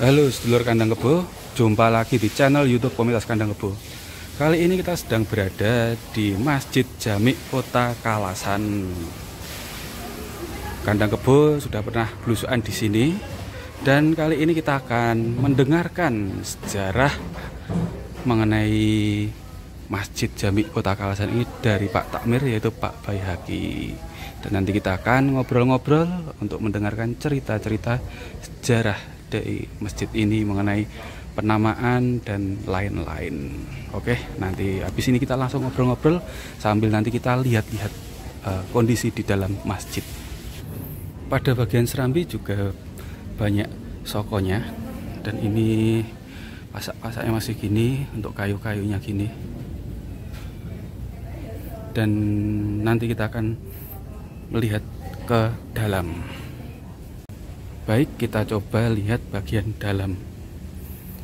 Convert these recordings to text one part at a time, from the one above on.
Halo sedulur Kandang Kebo, jumpa lagi di channel YouTube Komunitas Kandang Kebo. Kali ini kita sedang berada di Masjid Jami Kota Kalasan. Kandang Kebo sudah pernah belusukan di sini, dan kali ini kita akan mendengarkan sejarah mengenai Masjid Jami Kota Kalasan ini dari Pak Takmir, yaitu Pak Baihaqi. Dan nanti kita akan ngobrol-ngobrol untuk mendengarkan cerita-cerita sejarah dari masjid ini mengenai penamaan dan lain-lain. Oke, nanti habis ini kita langsung ngobrol-ngobrol sambil nanti kita lihat-lihat kondisi di dalam masjid. Pada bagian serambi juga banyak sokonya, dan ini pasak-pasaknya masih gini untuk kayu-kayunya gini. Dan nanti kita akan melihat ke dalam. Baik, kita coba lihat bagian dalam.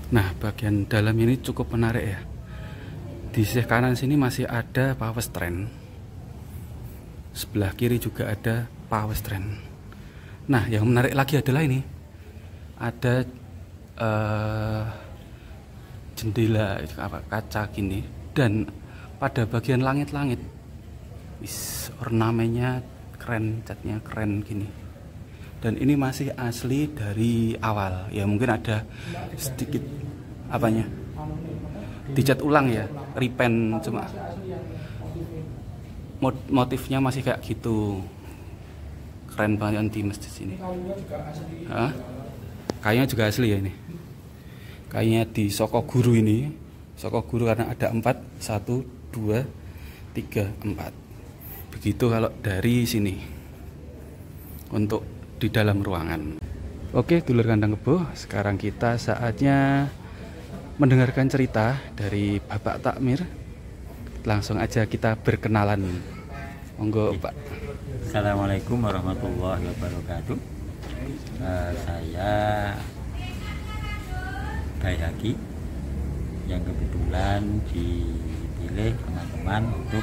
Nah, bagian dalam ini cukup menarik ya. Di sisi kanan sini masih ada pawestren. Sebelah kiri juga ada pawestren. Nah, yang menarik lagi adalah ini. Ada jendela kaca gini, dan pada bagian langit-langit ornamennya keren, catnya keren gini. Dan ini masih asli dari awal. Ya mungkin ada sedikit dicat ulang ya, repaint, cuma motifnya masih kayak gitu. Keren banget di masjid sini. Kayunya juga asli ya ini. Kayunya di Soko Guru ini. Soko Guru karena ada 4, 1, 2, 3, 4. Begitu kalau dari sini untuk di dalam ruangan. Oke, dulur Kandang Kebo, sekarang kita saatnya mendengarkan cerita dari Bapak Takmir. Langsung aja kita berkenalan. Monggo, Pak. Assalamualaikum warahmatullahi wabarakatuh. Saya Baihaqi yang kebetulan dipilih teman-teman untuk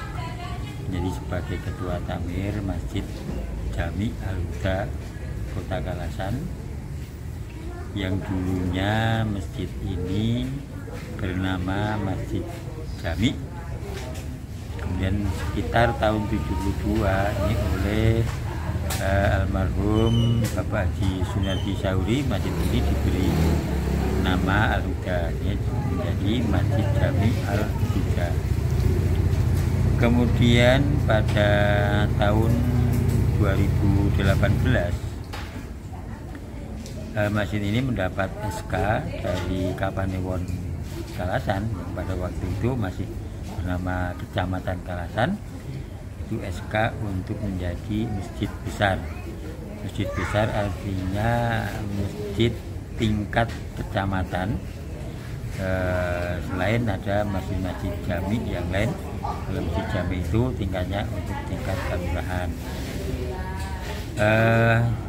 menjadi sebagai Ketua Takmir Masjid Jami Al-Huda Kota Kalasan, yang dulunya masjid ini bernama Masjid Jami. Kemudian sekitar tahun 72 ini oleh almarhum Bapak Haji Sunardi Sauri, masjid ini diberi nama Al-Huda, menjadi Masjid Jami Al-Huda. Kemudian pada tahun 2018 masjid ini mendapat SK dari Kapanewon Kalasan, yang pada waktu itu masih bernama Kecamatan Kalasan. Itu SK untuk menjadi masjid besar. Masjid besar artinya masjid tingkat kecamatan. Selain ada masjid-masjid jami yang lain, kalau masjid jami itu tingkatnya untuk tingkat kelurahan.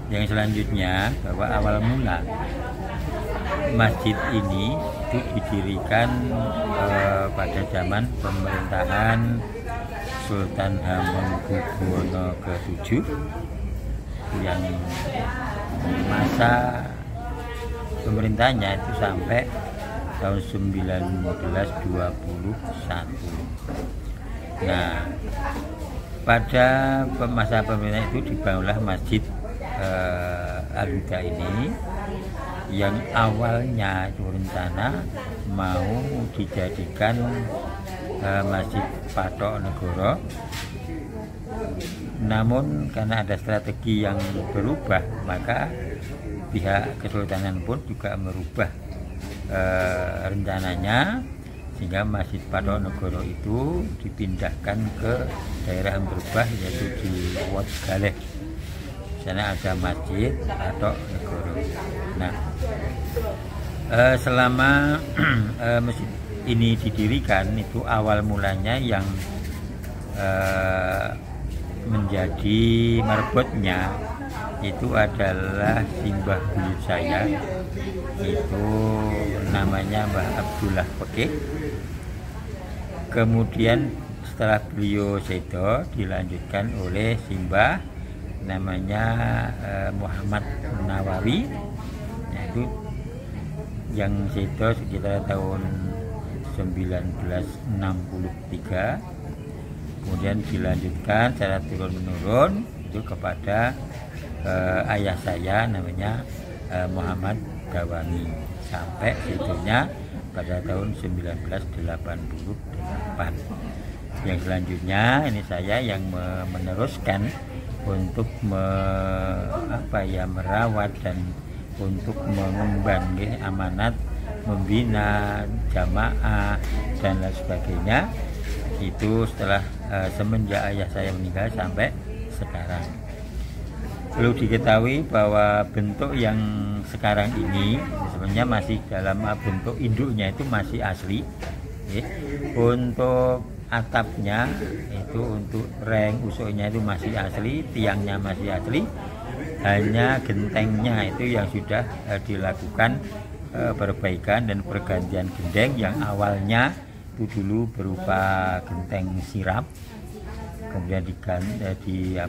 Yang selanjutnya, bahwa awal mula masjid ini itu didirikan pada zaman pemerintahan Sultan Hamengkubuwono ke-7, yang masa pemerintahnya itu sampai tahun 1921. Nah, pada masa pemerintahan itu dibangunlah Masjid Al-Huda ini, yang awalnya itu rencana mau dijadikan Masjid Patok Negoro. Namun karena ada strategi yang berubah, maka pihak kesultanan pun juga merubah rencananya, sehingga Masjid Patok Negoro itu dipindahkan ke daerah yang berubah, yaitu di Wat Galeh. Sana ada Masjid Patok Negoro. Nah, selama masjid ini didirikan, itu awal mulanya yang menjadi marbotnya itu adalah simbah buyut saya, itu namanya Mbah Abdullah Pekeh. Kemudian setelah beliau sedo, dilanjutkan oleh simbah namanya Muhammad Nawawi, yaitu yang sedo sekitar tahun 1963, kemudian dilanjutkan secara turun-menurun itu kepada ayah saya namanya Muhammad Dawangi, sampai sedonya pada tahun 1988. Yang selanjutnya ini saya yang meneruskan untuk merawat dan untuk mengemban amanat membina jamaah dan lain sebagainya, itu setelah semenjak ayah saya meninggal sampai sekarang. Perlu diketahui bahwa bentuk yang sekarang ini sebenarnya masih dalam bentuk induknya itu masih asli. Untuk atapnya itu, untuk reng usuknya itu masih asli, tiangnya masih asli, hanya gentengnya itu yang sudah dilakukan perbaikan dan pergantian gendeng yang awalnya itu dulu berupa genteng sirap, kemudian diganti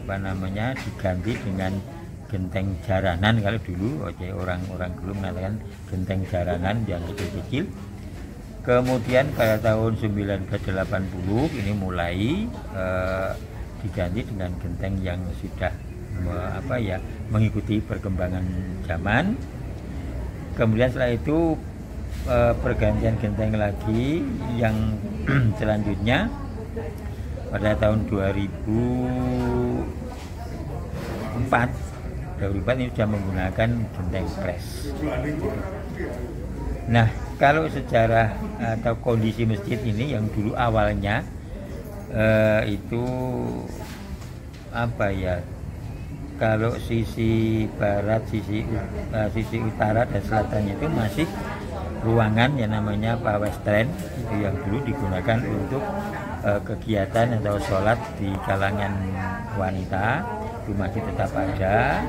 dengan genteng jaranan. Kalau dulu orang-orang dulu mengatakan genteng jaranan yang kecil-kecil. Kemudian pada tahun 1980 ini mulai diganti dengan genteng yang sudah mengikuti perkembangan zaman. Kemudian setelah itu pergantian genteng lagi yang selanjutnya pada tahun 2004 ini sudah menggunakan genteng pres. Nah, kalau sejarah atau kondisi masjid ini yang dulu awalnya itu kalau sisi barat, sisi utara dan selatannya itu masih ruangan yang namanya pawestren, itu yang dulu digunakan untuk kegiatan atau sholat di kalangan wanita, itu masih tetap ada.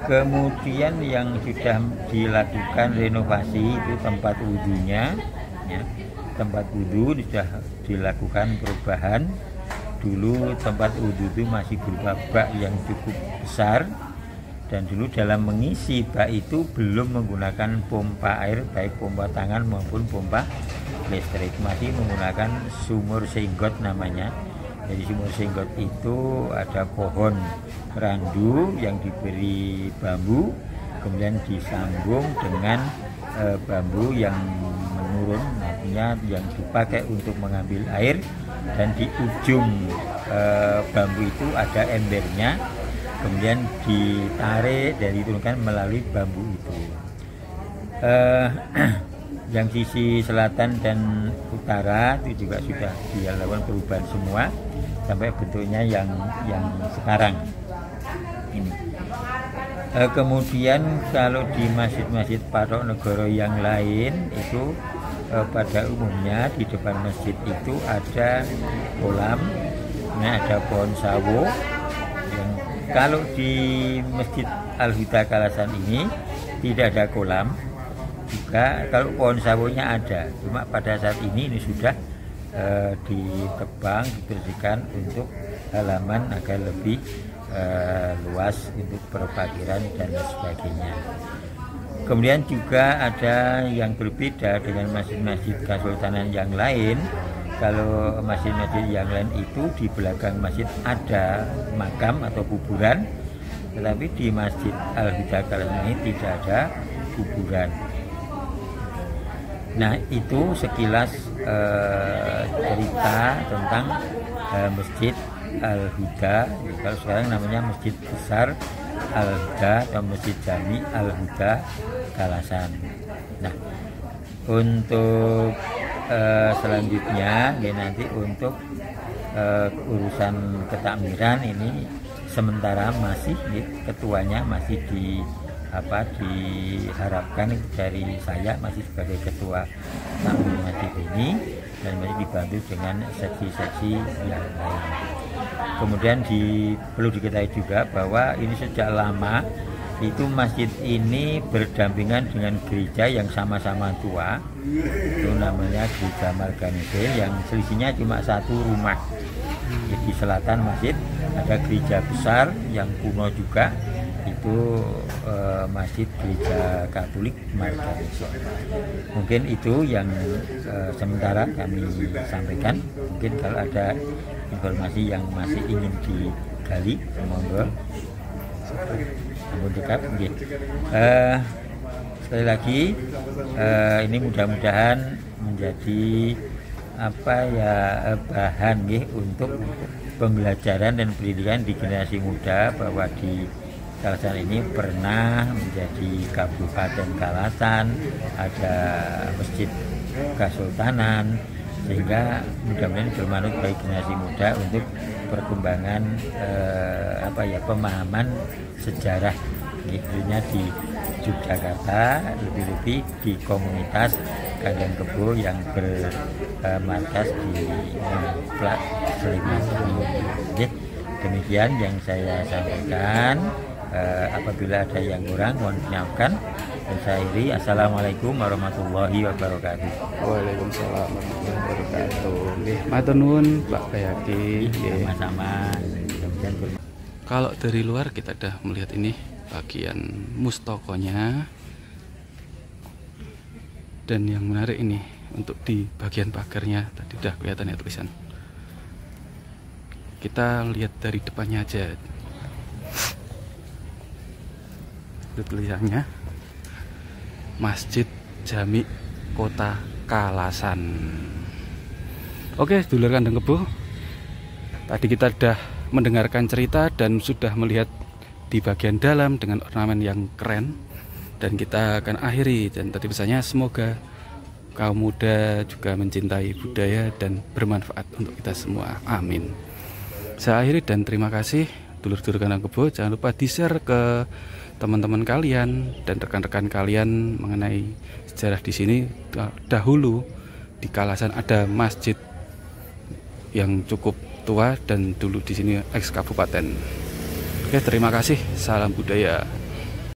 Kemudian yang sudah dilakukan renovasi itu tempat wudhunya, tempat wudhu sudah dilakukan perubahan. Dulu tempat wudhu itu masih berupa bak yang cukup besar, dan dulu dalam mengisi bak itu belum menggunakan pompa air, baik pompa tangan maupun pompa listrik, masih menggunakan sumur senggot namanya. Jadi sumur senggot itu ada pohon randu yang diberi bambu, kemudian disambung dengan bambu yang menurun, artinya yang dipakai untuk mengambil air, dan di ujung bambu itu ada embernya, kemudian ditarik dan diturunkan melalui bambu itu. Yang sisi selatan dan utara itu juga sudah dilakukan perubahan semua sampai bentuknya yang sekarang ini. Kemudian kalau di masjid-masjid Patok Negoro yang lain itu pada umumnya di depan masjid itu ada kolam, ada pohon sawo. Kalau di Masjid Al-Huda Kalasan ini tidak ada kolam, juga kalau pohon sawonya ada, cuma pada saat ini sudah ditebang, dibersihkan untuk halaman agar lebih luas untuk perparkiran dan sebagainya. Kemudian juga ada yang berbeda dengan masjid-masjid kesultanan yang lain. Kalau masjid-masjid yang lain itu di belakang masjid ada makam atau kuburan, tetapi di Masjid Al-Huda Kalasan ini tidak ada kuburan. Nah, itu sekilas cerita tentang Masjid Al-Huda. Kalau sekarang namanya Masjid Besar Al-Huda atau Masjid Jami Al-Huda Kalasan. Nah, untuk selanjutnya nanti untuk urusan ketakmiran ini sementara masih ketuanya masih diharapkan dari saya masih sebagai ketua takmir masjid ini, dan masih dibantu dengan seksi-seksi yang lain. Kemudian perlu diketahui juga bahwa ini sejak lama itu masjid ini berdampingan dengan gereja yang sama-sama tua, itu namanya Gereja Marganetil, yang selisihnya cuma satu rumah. Di selatan masjid ada gereja besar yang kuno juga, itu yaitu Masjid Gereja Katolik Margareso. Mungkin itu yang sementara kami sampaikan. Mungkin kalau ada informasi yang masih ingin digali, monggo. Ampun dekat, okay. Sekali lagi ini mudah-mudahan menjadi bahan untuk pembelajaran dan pendidikan di generasi muda, bahwa di Kalasan ini pernah menjadi Kabupaten Kalasan, ada Masjid Kesultanan, sehingga mudah-mudahan bermanfaat bagi generasi muda untuk perkembangan pemahaman sejarah khususnya di Yogyakarta, lebih-lebih di komunitas Kandang Kebo yang bermarkas di Plak Sleman. Demikian yang saya sampaikan. Apabila ada yang kurang mohon dimaafkan. Dan saya akhiri, assalamualaikum warahmatullahi wabarakatuh. Waalaikumsalam warahmatullahi wabarakatuh. Matur nuwun Pak Bayhaqi. Sama-sama. Kalau dari luar kita sudah melihat ini bagian mustokonya, dan yang menarik ini untuk di bagian pagarnya tadi sudah kelihatan ya tulisan. Kita lihat dari depannya aja. Itu tulisannya Masjid Jami Kota Kalasan. Oke, dulur Kandang Kebo, tadi kita sudah mendengarkan cerita dan sudah melihat di bagian dalam dengan ornamen yang keren, dan kita akan akhiri. Dan tadi pesannya semoga kaum muda juga mencintai budaya dan bermanfaat untuk kita semua, amin. Saya akhiri dan terima kasih dulur-dulur Kandang Kebo. Jangan lupa di-share ke teman-teman kalian dan rekan-rekan kalian mengenai sejarah di sini. Dahulu di Kalasan ada masjid yang cukup tua dan dulu di sini eks kabupaten. Oke, terima kasih. Salam budaya.